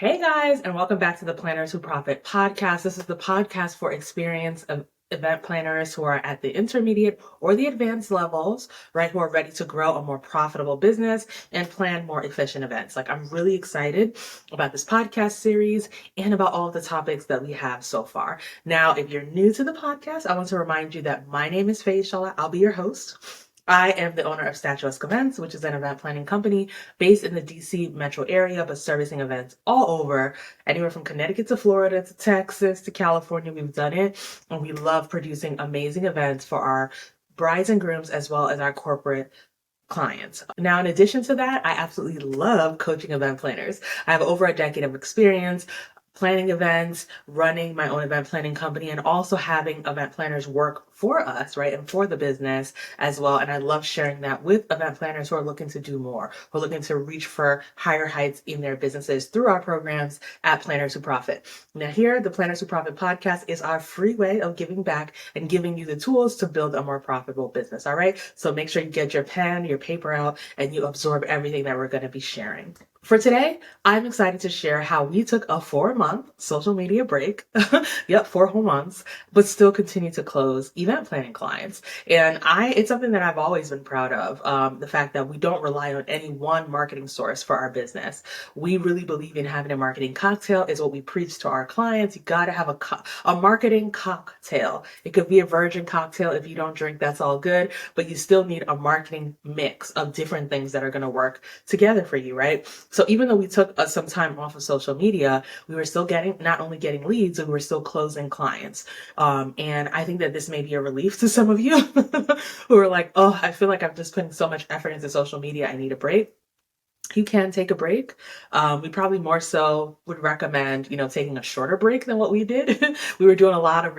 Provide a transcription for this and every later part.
Hey guys, and welcome back to the Planners Who Profit podcast. This is the podcast for experienced event planners who are at the intermediate or the advanced levels, right? Who are ready to grow a more profitable business and plan more efficient events. I'm really excited about this podcast series and about all of the topics that we have so far. Now, if you're new to the podcast, I want to remind you that my name is Faye Shala. I'll be your host. I am the owner of Statuesque Events, which is an event planning company based in the DC metro area, but servicing events all over, anywhere from Connecticut to Florida to Texas to California. We've done it, and we love producing amazing events for our brides and grooms as well as our corporate clients. Now, in addition to that, I absolutely love coaching event planners. I have over a decade of experience planning events, running my own event planning company, and also having event planners work for us, right? And for the business as well. And I love sharing that with event planners who are looking to do more, who are looking to reach for higher heights in their businesses through our programs at Planners Who Profit. Now here, the Planners Who Profit podcast is our free way of giving back and giving you the tools to build a more profitable business. All right. So make sure you get your pen, your paper out, and you absorb everything that we're going to be sharing. For today, I'm excited to share how we took a 4-month social media break. Yep, 4 whole months, but still continue to close event planning clients. And it's something that I've always been proud of. The fact that we don't rely on any one marketing source for our business. We really believe in having a marketing cocktail is what we preach to our clients. You got to have a marketing cocktail. It could be a virgin cocktail. If you don't drink, that's all good, but you still need a marketing mix of different things that are going to work together for you, right? So even though we took some time off of social media, we were still not only getting leads, we were still closing clients. And I think that this may be a relief to some of you who are like, oh, I feel like I'm just putting so much effort into social media. I need a break. You can take a break. We probably more so would recommend, taking a shorter break than what we did. We were doing a lot of,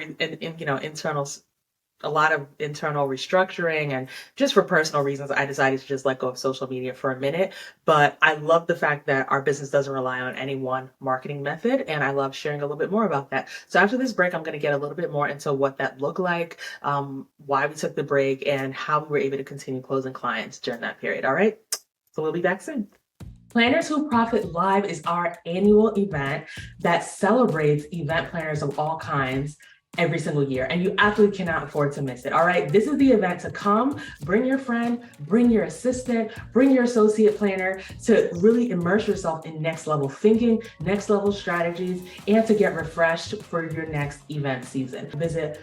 internal restructuring, and just for personal reasons, I decided to just let go of social media for a minute. But I love the fact that our business doesn't rely on any one marketing method, and I love sharing a little bit more about that. So after this break, I'm going to get a little bit more into what that looked like, why we took the break, and how we were able to continue closing clients during that period. All right, so we'll be back soon. Planners Who Profit Live is our annual event that celebrates event planners of all kinds every single year, and you absolutely cannot afford to miss it. All right, this is the event to come. Bring your friend, bring your assistant, bring your associate planner to really immerse yourself in next level thinking, next level strategies, and to get refreshed for your next event season. Visit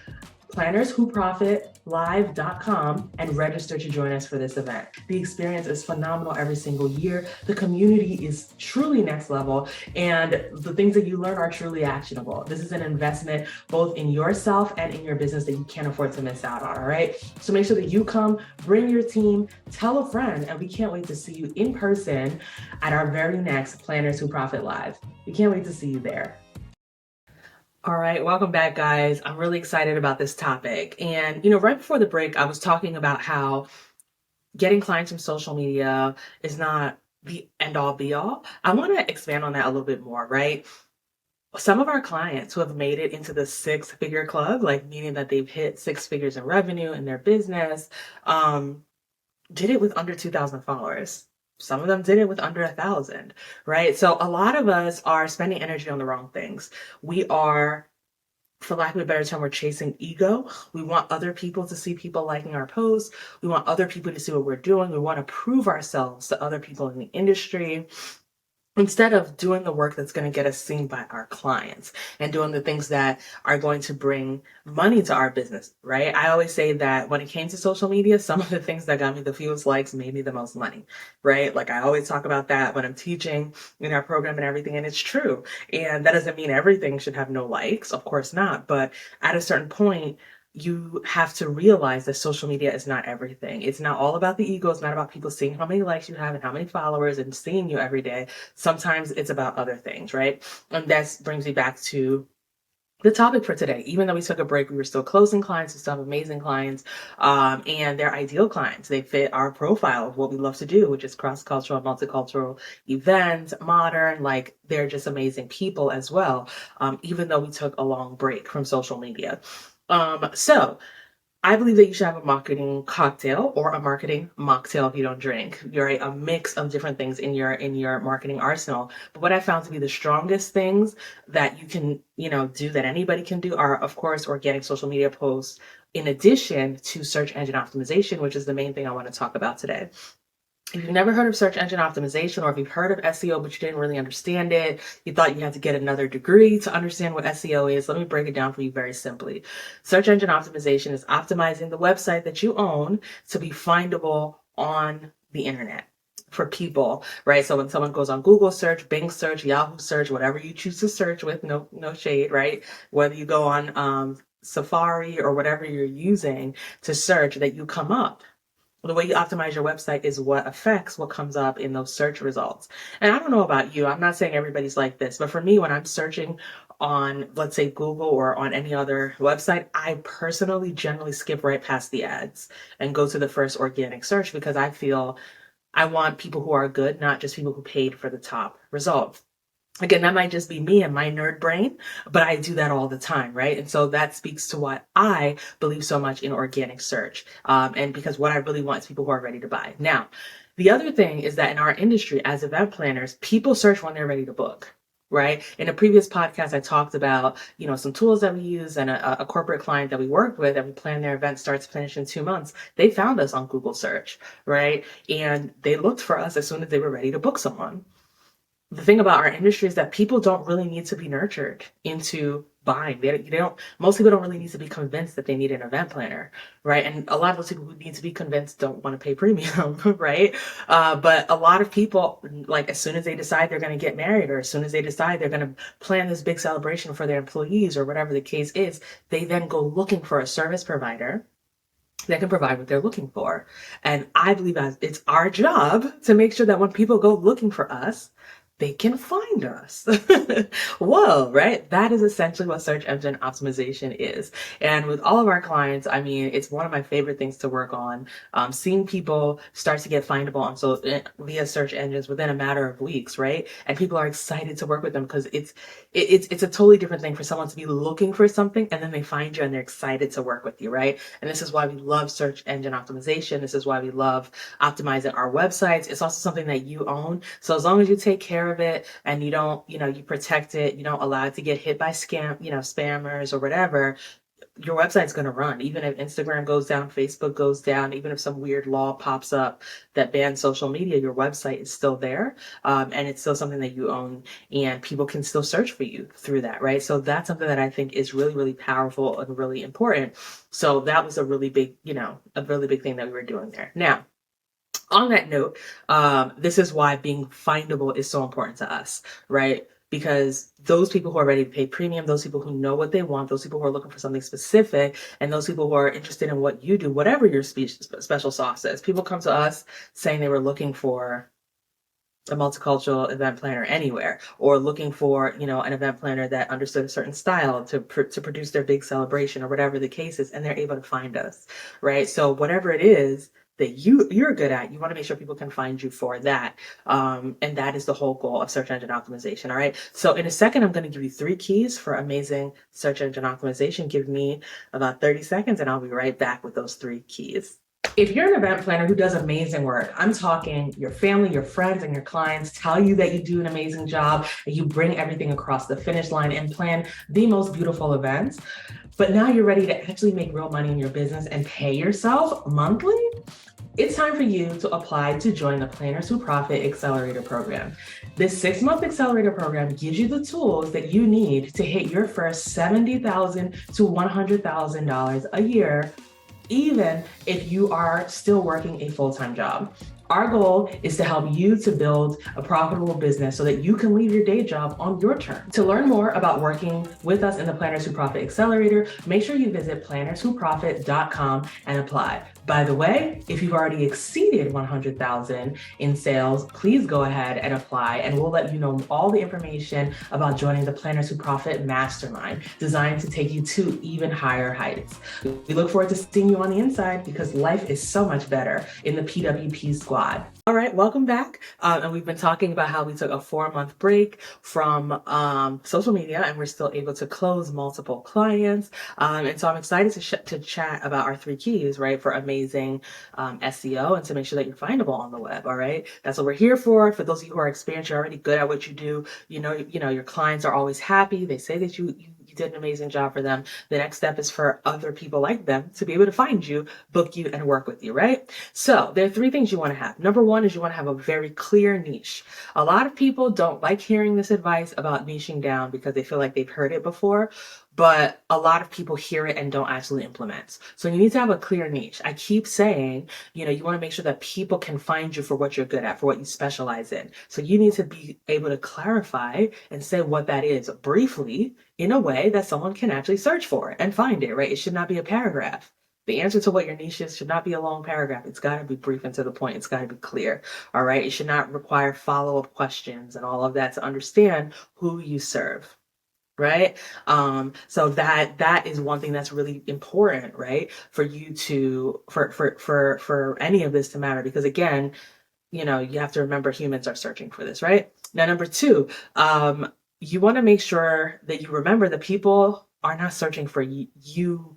plannerswhoprofitlive.com and register to join us for this event. The experience is phenomenal every single year. The community is truly next level, and the things that you learn are truly actionable. This is an investment both in yourself and in your business that you can't afford to miss out on, all right? So make sure that you come, bring your team, tell a friend, and we can't wait to see you in person at our very next Planners Who Profit Live. We can't wait to see you there. All right, welcome back, guys. I'm really excited about this topic. And, right before the break, I was talking about how getting clients from social media is not the end all be all. I want to expand on that a little bit more, right? Some of our clients who have made it into the 6-figure club, meaning that they've hit 6 figures in revenue in their business, did it with under 2,000 followers. Some of them did it with under 1,000, right? So a lot of us are spending energy on the wrong things. We are, for lack of a better term, we're chasing ego. We want other people to see people liking our posts. We want other people to see what we're doing. We want to prove ourselves to other people in the industry, instead of doing the work that's going to get us seen by our clients and doing the things that are going to bring money to our business, right? I always say that when it came to social media, some of the things that got me the fewest likes made me the most money, right? I always talk about that when I'm teaching in our program and everything, and it's true. And that doesn't mean everything should have no likes, of course not. But at a certain point, you have to realize that social media is not everything. It's not all about the ego. It's not about people seeing how many likes you have and how many followers and seeing you every day. Sometimes it's about other things, right? And that brings me back to the topic for today. Even though we took a break, we were still closing clients. We still have amazing clients, and they're ideal clients. They fit our profile of what we love to do, which is cross-cultural, multicultural events, modern. They're just amazing people as well, even though we took a long break from social media. So I believe that you should have a marketing cocktail or a marketing mocktail if you don't drink. You're right, a mix of different things in your marketing arsenal. But what I found to be the strongest things that you can, do that anybody can do are, of course, organic social media posts, in addition to search engine optimization, which is the main thing I want to talk about today. If you've never heard of search engine optimization, or if you've heard of SEO but you didn't really understand it, you thought you had to get another degree to understand what SEO is, let me break it down for you very simply. Search engine optimization is optimizing the website that you own to be findable on the internet for people, right? So when someone goes on Google search, Bing search, Yahoo search, whatever you choose to search with, no shade, right? Whether you go on Safari or whatever you're using to search, that you come up. The way you optimize your website is what affects what comes up in those search results. And I don't know about you, I'm not saying everybody's like this, but for me, when I'm searching on, let's say, Google or on any other website, I personally generally skip right past the ads and go to the first organic search, because I feel I want people who are good, not just people who paid for the top result. Again, that might just be me and my nerd brain, but I do that all the time, right? And so that speaks to why I believe so much in organic search. And because what I really want is people who are ready to buy. Now, the other thing is that in our industry as event planners, people search when they're ready to book, right? In a previous podcast, I talked about, some tools that we use, and a corporate client that we worked with, and we planned their event start to finish in 2 months. They found us on Google search, right? And they looked for us as soon as they were ready to book someone. The thing about our industry is that people don't really need to be nurtured into buying. Most people don't really need to be convinced that they need an event planner, right? And a lot of those people who need to be convinced don't want to pay premium, right? But a lot of people, like, as soon as they decide they're going to get married, or as soon as they decide they're going to plan this big celebration for their employees, or whatever the case is, they then go looking for a service provider that can provide what they're looking for. And I believe it's our job to make sure that when people go looking for us, they can find us. Whoa, right? That is essentially what search engine optimization is. And with all of our clients, I mean, it's one of my favorite things to work on. Seeing people start to get findable via search engines within a matter of weeks, right? And people are excited to work with them, because it's a totally different thing for someone to be looking for something and then they find you and they're excited to work with you, right? And this is why we love search engine optimization. This is why we love optimizing our websites. It's also something that you own. So as long as you take care of it and you don't, you protect it, you don't allow it to get hit by spammers or whatever, your website's going to run. Even if Instagram goes down, Facebook goes down, even if some weird law pops up that bans social media, your website is still there. And it's still something that you own, and people can still search for you through that, right? So that's something that I think is really, really powerful and really important. So that was a really big thing that we were doing there. Now, on that note, this is why being findable is so important to us, right? Because those people who are ready to pay premium, those people who know what they want, those people who are looking for something specific, and those people who are interested in what you do, whatever your special sauce is. People come to us saying they were looking for a multicultural event planner anywhere, or looking for, an event planner that understood a certain style to produce their big celebration, or whatever the case is, and they're able to find us, right? So whatever it is that you're good at, you want to make sure people can find you for that. And that is the whole goal of search engine optimization. All right. So in a second, I'm going to give you 3 keys for amazing search engine optimization. Give me about 30 seconds and I'll be right back with those 3 keys. If you're an event planner who does amazing work, I'm talking your family, your friends, and your clients tell you that you do an amazing job, and you bring everything across the finish line and plan the most beautiful events, but now you're ready to actually make real money in your business and pay yourself monthly, it's time for you to apply to join the Planners Who Profit Accelerator Program. This 6-month accelerator program gives you the tools that you need to hit your first $70,000 to $100,000 a year, even if you are still working a full-time job. Our goal is to help you to build a profitable business so that you can leave your day job on your terms. To learn more about working with us in the Planners Who Profit Accelerator, make sure you visit plannerswhoprofit.com and apply. By the way, if you've already exceeded 100,000 in sales, please go ahead and apply, and we'll let you know all the information about joining the Planners Who Profit Mastermind, designed to take you to even higher heights. We look forward to seeing you on the inside, because life is so much better in the PWP squad. All right, welcome back. And we've been talking about how we took a 4-month break from social media, and we're still able to close multiple clients. And so I'm excited to chat about our 3 keys, right, for amazing SEO, and to make sure that you're findable on the web. All right, that's what we're here for. For those of you who are experienced, you're already good at what you do. You know, your clients are always happy. They say that you did an amazing job for them. The next step is for other people like them to be able to find you, book you, and work with you, right? So there are 3 things you want to have. Number 1 is you want to have a very clear niche. A lot of people don't like hearing this advice about niching down because they feel like they've heard it before, but a lot of people hear it and don't actually implement. So you need to have a clear niche. I keep saying, you want to make sure that people can find you for what you're good at, for what you specialize in. So you need to be able to clarify and say what that is briefly, in a way that someone can actually search for it and find it, right? It should not be a paragraph. The answer to what your niche is should not be a long paragraph. It's got to be brief and to the point. It's got to be clear. All right. It should not require follow-up questions and all of that to understand who you serve. Right. So that is one thing that's really important, right? For you to, for any of this to matter, because again, you have to remember humans are searching for this, right? Now, number 2, you want to make sure that you remember that people are not searching for you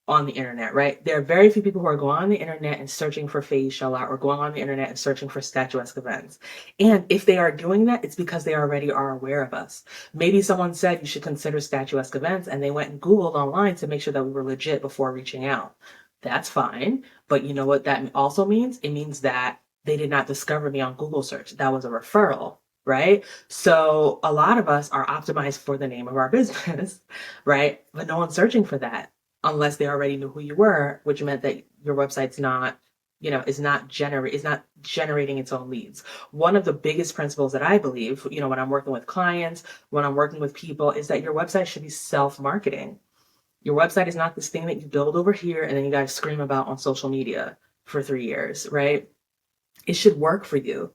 on the internet, right? There are very few people who are going on the internet and searching for facial art, or going on the internet and searching for statuesque events. And if they are doing that, it's because they already are aware of us. Maybe someone said you should consider statuesque events, and they went and Googled online to make sure that we were legit before reaching out. That's fine. But you know what that also means? It means that they did not discover me on Google search. That was a referral. Right? So a lot of us are optimized for the name of our business, right? But no one's searching for that unless they already knew who you were, which meant that your website's not, is not generating its own leads. One of the biggest principles that I believe, when I'm working with clients, when I'm working with people, is that your website should be self-marketing. Your website is not this thing that you build over here and then you got to scream about on social media for 3 years, right? It should work for you.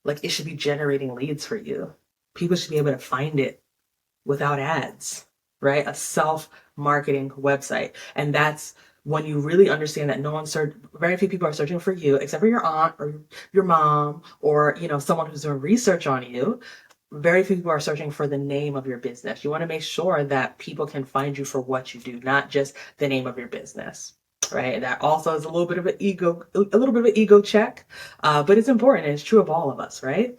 Like, it should be generating leads for you. People should be able to find it without ads, right? A self-marketing website. And that's when you really understand that very few people are searching for you, except for your aunt or your mom, or, someone who's doing research on you. Very few people are searching for the name of your business. You want to make sure that people can find you for what you do, not just the name of your business. Right. And that also is a little bit of an ego check, but it's important, and it's true of all of us. Right.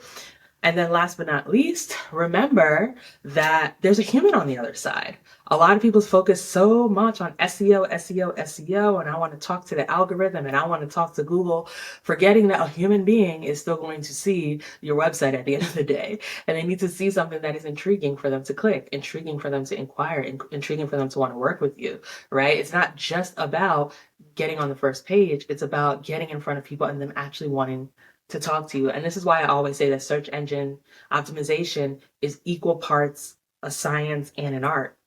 And then last but not least, remember that there's a human on the other side. A lot of people focus so much on SEO, and I want to talk to the algorithm, and I want to talk to Google, forgetting that a human being is still going to see your website at the end of the day. And they need to see something that is intriguing for them to click, intriguing for them to inquire, intriguing for them to want to work with you, right? It's not just about getting on the first page. It's about getting in front of people and them actually wanting to talk to you. And this is why I always say that search engine optimization is equal parts a science and an art,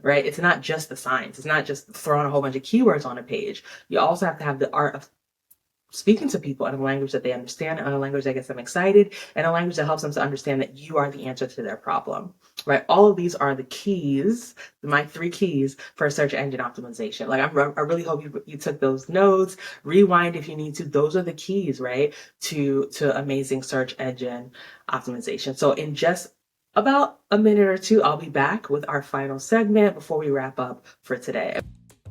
right? It's not just the science. It's not just throwing a whole bunch of keywords on a page. You also have to have the art of speaking to people in a language that they understand, in a language that gets them excited, and a language that helps them to understand that you are the answer to their problem, right? All of these are the keys, my 3 keys for search engine optimization. Like, I really hope you took those notes. Rewind if you need to. Those are the keys, right, to amazing search engine optimization. So in just about a minute or 2, I'll be back with our final segment before we wrap up for today.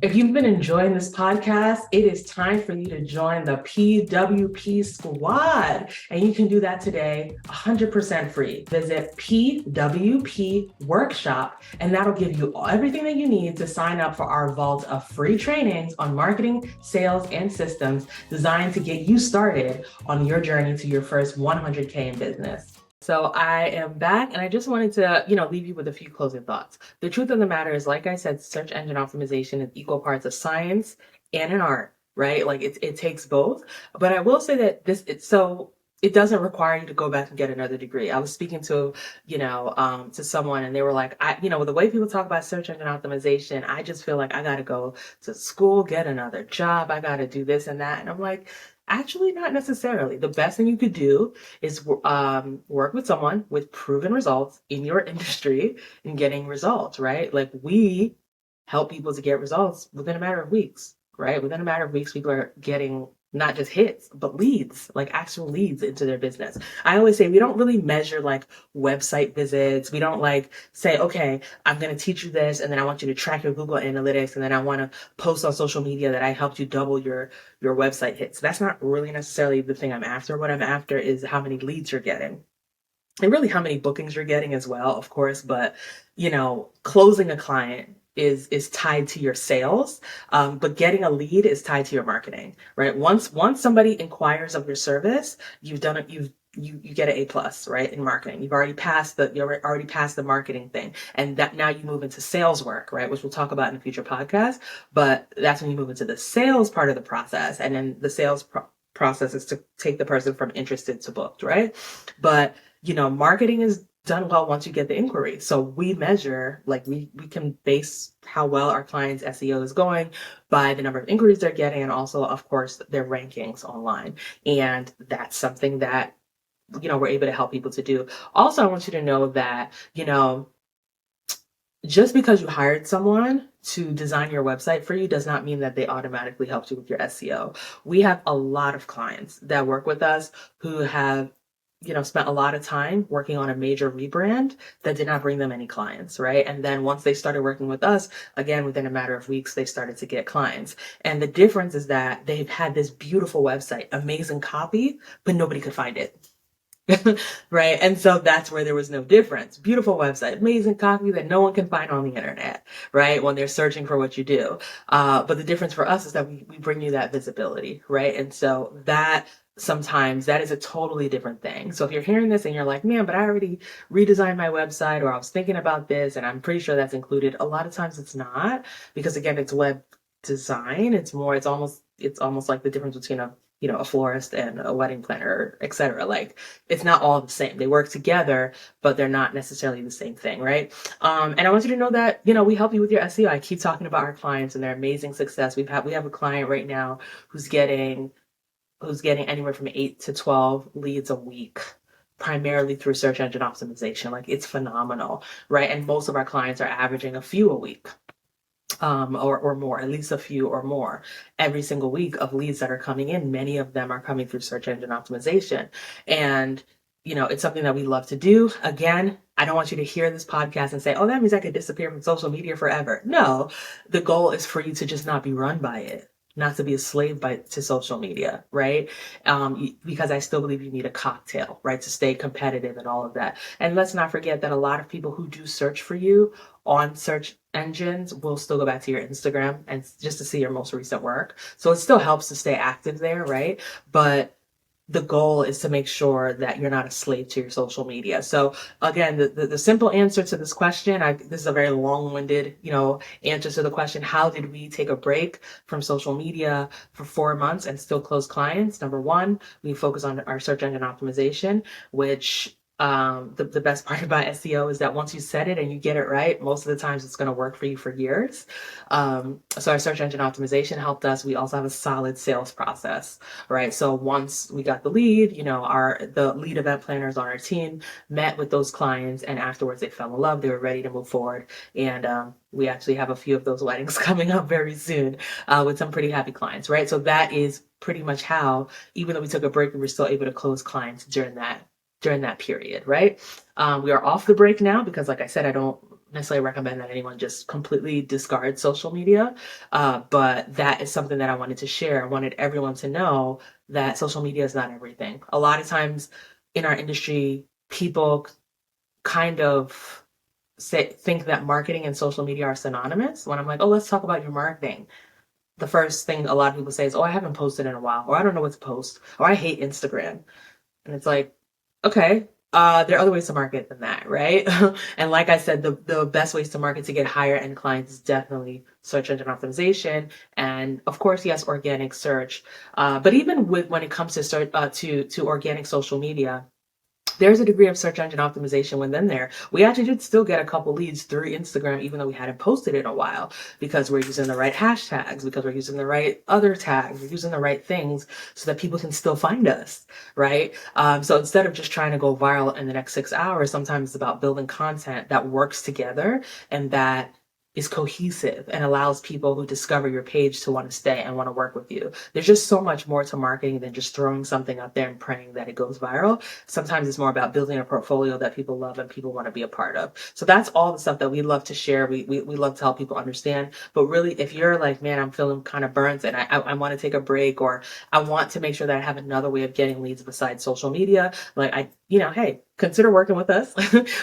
If you've been enjoying this podcast, it is time for you to join the PWP squad. And you can do that today 100% free. Visit PWP Workshop, and that'll give you everything that you need to sign up for our vault of free trainings on marketing, sales, and systems designed to get you started on your journey to your first 100K in business. So I am back, and I just wanted to, leave you with a few closing thoughts. The truth of the matter is, like I said, search engine optimization is equal parts of science and an art, right? Like, it takes both. But I will say that it doesn't require you to go back and get another degree. I was speaking to, to someone, and they were like, the way people talk about search engine optimization, I just feel like I got to go to school, get another job. I got to do this and that. And I'm like, actually, not necessarily. The best thing you could do is work with someone with proven results in your industry and getting results, right? Like, we help people to get results within a matter of weeks, right? Within a matter of weeks, people are getting not just hits, but leads, like actual leads into their business. I always say we don't really measure like website visits. We don't like say, okay, I'm going to teach you this, and then I want you to track your Google Analytics, and then I want to post on social media that I helped you double your website hits. That's not really necessarily the thing I'm after. What I'm after is how many leads you're getting. And really how many bookings you're getting as well, of course, but closing a client is tied to your sales, but getting a lead is tied to your marketing, right? Once somebody inquires of your service, you've done it. You get an A+, right, in marketing. You're already past the marketing thing, and that now you move into sales work, right, which we'll talk about in a future podcast. But that's when you move into the sales part of the process, and then the sales process is to take the person from interested to booked, right? But marketing is done well once you get the inquiry. So we measure, like we can base how well our clients' SEO is going by the number of inquiries they're getting, and also, of course, their rankings online. And that's something that, we're able to help people to do. Also, I want you to know that, just because you hired someone to design your website for you does not mean that they automatically helped you with your SEO. We have a lot of clients that work with us who have spent a lot of time working on a major rebrand that did not bring them any clients, right? And then once they started working with us, again, within a matter of weeks, they started to get clients. And the difference is that they've had this beautiful website, amazing copy, but nobody could find it. Right. And so that's where there was no difference. Beautiful website, amazing copy that no one can find on the internet, right? When they're searching for what you do. But the difference for us is that we bring you that visibility, right? And so that sometimes that is a totally different thing. So if you're hearing this and you're like, man, but I already redesigned my website, or I was thinking about this and I'm pretty sure that's included. A lot of times it's not, because again, it's web design. It's almost like the difference between a florist and a wedding planner, etc. Like, it's not all the same. They work together, but they're not necessarily the same thing, right? And I want you to know that, we help you with your SEO. I keep talking about our clients and their amazing success. We have a client right now who's getting anywhere from 8 to 12 leads a week, primarily through search engine optimization. Like, it's phenomenal, right? And most of our clients are averaging a few a week, or more, at least a few or more every single week of leads that are coming in. Many of them are coming through search engine optimization. And, it's something that we love to do. Again, I don't want you to hear this podcast and say, oh, that means I could disappear from social media forever. No, the goal is for you to just not be run by it, not to be a slave to social media, right? Because I still believe you need a cocktail, right, to stay competitive and all of that. And let's not forget that a lot of people who do search for you on search engines will still go back to your Instagram and just to see your most recent work. So it still helps to stay active there, right? But the goal is to make sure that you're not a slave to your social media. So again, the simple answer to this question, this is a very long-winded, answer to the question, how did we take a break from social media for 4 months and still close clients? Number one, we focus on our search engine optimization, which the best part about SEO is that once you set it and you get it right, most of the times it's going to work for you for years. So our search engine optimization helped us. We also have a solid sales process, right? So once we got the lead, the lead event planners on our team met with those clients, and afterwards they fell in love. They were ready to move forward, and we actually have a few of those weddings coming up very soon, with some pretty happy clients, right? So that is pretty much how, even though we took a break, we were still able to close clients during that period, right? We are off the break now because, like I said, I don't necessarily recommend that anyone just completely discard social media. But that is something that I wanted to share. I wanted everyone to know that social media is not everything. A lot of times in our industry, people kind of think that marketing and social media are synonymous. When I'm like, oh, let's talk about your marketing, the first thing a lot of people say is, oh, I haven't posted in a while, or I don't know what to post, or I hate Instagram. And it's like, okay, There are other ways to market than that, right? And like I said, the best ways to market to get higher end clients is definitely search engine optimization, and of course, yes, organic search. But even with when it comes to search to organic social media, there's a degree of search engine optimization within there. We actually did still get a couple leads through Instagram, even though we hadn't posted in a while, because we're using the right hashtags, because we're using the right other tags, we're using the right things so that people can still find us, right? So instead of just trying to go viral in the next 6 hours, sometimes it's about building content that works together and that is cohesive and allows people who discover your page to want to stay and want to work with you. There's just so much more to marketing than just throwing something out there and praying that it goes viral. Sometimes it's more about building a portfolio that people love and people want to be a part of. So that's all the stuff that we love to share. We love to help people understand. But really, if you're like, man, I'm feeling kind of burnt and I want to take a break, or I want to make sure that I have another way of getting leads besides social media, like hey, consider working with us.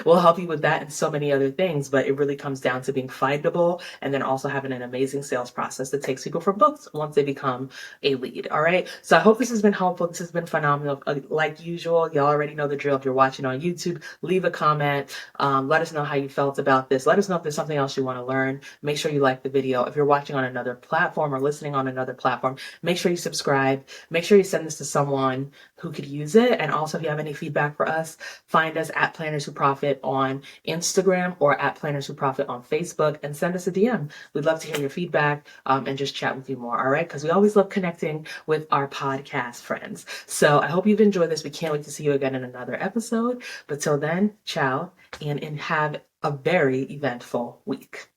We'll help you with that and so many other things. But it really comes down to being findable and then also having an amazing sales process that takes people from books once they become a lead. All right. So I hope this has been helpful. This has been phenomenal. Like usual, y'all already know the drill. If you're watching on YouTube, leave a comment. Let us know how you felt about this. Let us know if there's something else you want to learn. Make sure you like the video. If you're watching on another platform or listening on another platform, make sure you subscribe. Make sure you send this to someone who could use it. And also, if you have any feedback for us, find us at Planners Who Profit on Instagram or at Planners Who Profit on Facebook and send us a DM. We'd love to hear your feedback and just chat with you more. All right. Because we always love connecting with our podcast friends. So I hope you've enjoyed this. We can't wait to see you again in another episode. But till then, ciao and have a very eventful week.